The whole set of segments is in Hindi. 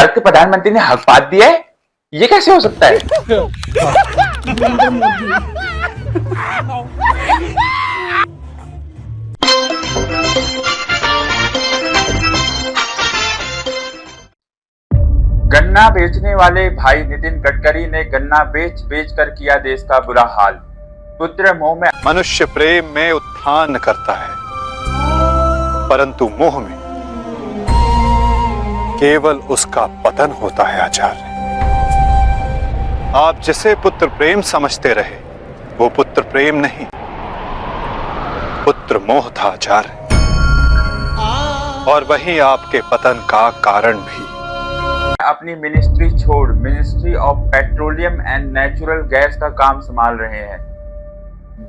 भारत के प्रधानमंत्री ने हक बात दिया है, ये कैसे हो सकता है? गन्ना बेचने वाले भाई नितिन गडकरी ने गन्ना बेच बेच कर किया देश का बुरा हाल। पुत्र मोह में मनुष्य प्रेम में उत्थान करता है, परंतु मोह में केवल उसका पतन होता है आचार्य। आप जिसे पुत्र प्रेम समझते रहे, वो पुत्र प्रेम नहीं, पुत्र मोह था आचार्य, और वही आपके पतन का कारण भी। अपनी मिनिस्ट्री छोड़ ministry of petroleum and natural gas का काम संभाल रहे हैं।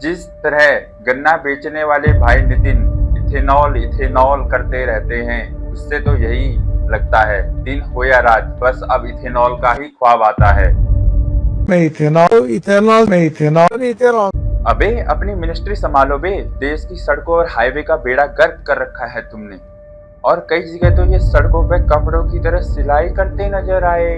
जिस तरह गन्ना बेचने वाले भाई नितिन इथेनॉल करते रहते हैं, उससे तो यही लगता है दिन हो या रात, बस अब इथेनॉल का ही ख्वाब आता है। इथेनॉल। अबे अपनी मिनिस्ट्री संभालो बे, देश की सड़कों और हाईवे का बेड़ा गर्क कर रखा है तुमने, और कई जगह तो ये सड़कों पे कपड़ों की तरह सिलाई करते नजर आए।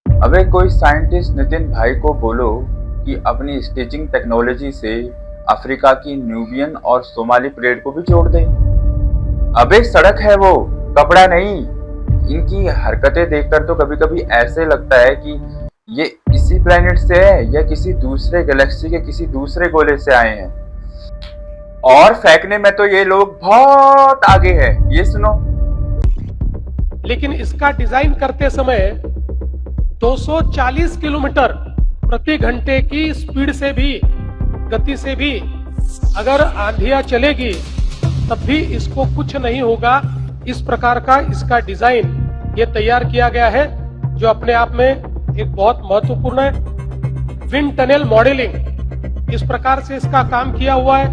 अबे कोई साइंटिस्ट नितिन भाई को बोलो कि अपनी स्टिचिंग टेक्नोलॉजी से अफ्रीका की न्यूबियन और सोमाली परेड को भी जोड़ दे। अबे सड़क है वो, कपड़ा नहीं। इनकी हरकतें देखकर तो कभी कभी ऐसे लगता है कि ये इसी प्लेनेट से है या किसी दूसरे गैलेक्सी के किसी दूसरे गोले से आए हैं। और फेंकने में तो ये लोग बहुत आगे है, ये सुनो। लेकिन इसका डिजाइन करते समय 240 किलोमीटर प्रति घंटे की स्पीड से भी, गति से भी अगर आंधियां चलेगी तब भी इसको कुछ नहीं होगा। इस प्रकार का इसका डिजाइन ये तैयार किया गया है, जो अपने आप में एक बहुत महत्वपूर्ण है। विंड टनल मॉडलिंग, इस प्रकार से इसका काम किया हुआ है।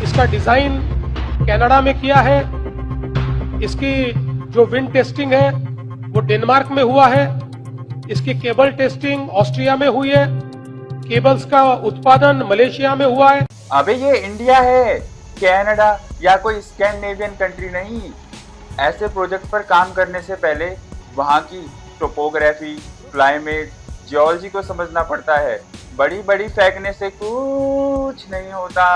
इसका डिजाइन कनाडा में किया है। इसकी जो विंड टेस्टिंग है वो डेनमार्क में हुआ है। इसकी केबल टेस्टिंग ऑस्ट्रिया में हुई है। केबल्स का उत्पादन मलेशिया में हुआ है। अबे ये इंडिया है, कनाडा या कोई स्कैंडिनेवियन कंट्री नहीं। ऐसे प्रोजेक्ट पर काम करने से पहले वहाँ की टोपोग्राफी, क्लाइमेट, जियोलॉजी को समझना पड़ता है। बड़ी बड़ी फेंकने से कुछ नहीं होता।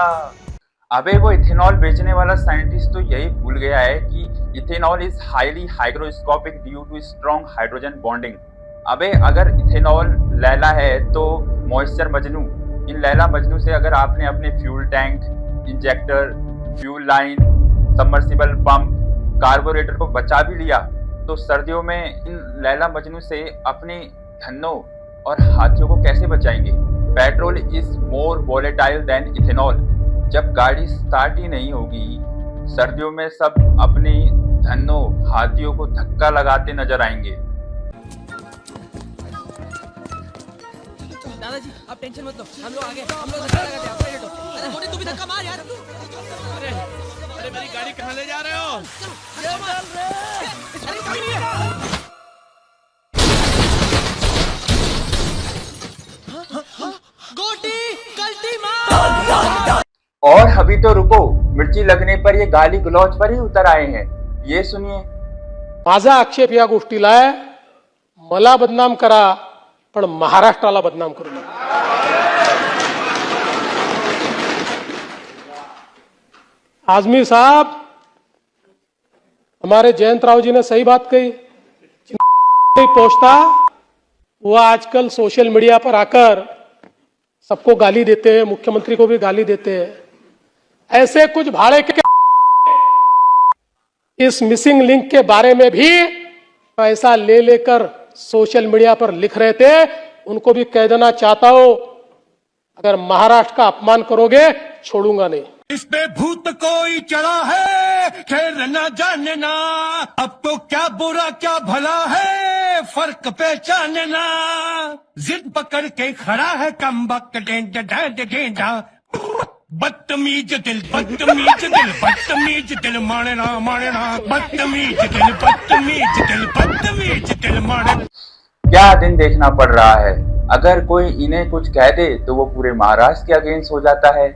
अबे वो इथेनॉल बेचने वाला साइंटिस्ट तो यही भूल गया है कि ethanol is highly hygroscopic due to strong hydrogen bonding. अबे अगर इथेनॉल लैला है तो मॉइस्चर मजनू। इन लैला मजनू से अगर आपने अपने fuel tank, injector, fuel line, submersible pump, carburettor को बचा भी लिया, तो सर्दियों में इन लैला मजनू से अपने धनों और हाथियों को कैसे बचाएंगे? Petrol is more volatile than ethanol. जब गाड़ी स्टार्ट ही नहीं होगी, सर्दियों में सब अपने धनों हाथियों को धक्का लगाते नजर आएंगे। दादाजी आप टेंशन मत लो, हम लोग आगे, हम लोग धक्का लगाते हैं, आप लेट हो। अरे मोटे तू भी धक्का मार यार। अरे मेरी गाड़ी कहाँ ले जा रहे हो? अरे कोई नहीं है। गोटी गलती मार। और अभी तो रुको, मिर्ची लगने पर ये गाली गलौज पर ही उतर आए हैं। ये सुनिए। माझा आक्षेप या गोष्टीला आहे, मला बदनाम करा पण महाराष्ट्राला बदनाम करू नका। आजमी साहब, हमारे जयंत राव जी ने सही बात कही। नहीं पहुंचता, वो आजकल सोशल मीडिया पर आकर सबको गाली देते हैं, मुख्यमंत्री को भी गाली देते हैं। ऐसे कुछ भाड़े के इस मिसिंग लिंक के बारे में भी पैसा ले लेकर सोशल मीडिया पर लिख रहे थे, उनको भी कह देना चाहता हूं, अगर महाराष्ट्र का अपमान करोगे छोड़ूंगा नहीं। इस पे भूत कोई चढ़ा है, खैर न जानना, अब तो क्या बुरा क्या भला है, फर्क पहचानना, जिद पकड़ के खड़ा है कमबख्त गेंडा, बदतमीज दिल बदतमीज दिल बदतमीज दिल मानना मानना, बदतमीज दिल बदतमीज दिल बदतमीज दिल मानना। क्या दिन देखना पड़ रहा है। अगर कोई इन्हें कुछ कह दे तो वो पूरे महाराष्ट्र के अगेंस्ट हो जाता है।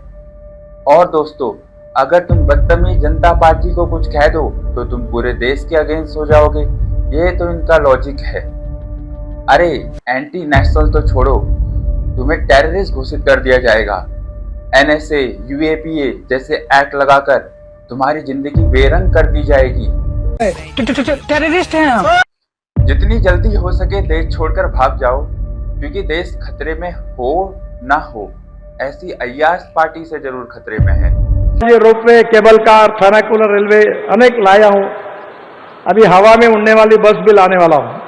और दोस्तों, अगर तुम बदतमीज जनता पार्टी को कुछ कह दो तो तुम पूरे देश के अगेंस्ट हो जाओगे। ये तो इनका लॉजिक है। अरे एंटी नेशनल तो छोड़ो, तुम्हें टेररिस्ट घोषित कर दिया जाएगा। NSA, UAPA जैसे एक्ट लगाकर तुम्हारी जिंदगी बेरंग कर दी जाएगी। टेररिस्ट हैं हम। जितनी जल्दी हो सके देश छोड़कर भाग जाओ, क्योंकि देश खतरे में हो ना हो, ऐसी अय्याश पार्टी से जरूर खतरे में है। ये रोपवे, केबल कार, फर्नाकुलर रेलवे अनेक लाया हूं। अभी हवा में उड़ने वाली बस भी लाने वाला हूं।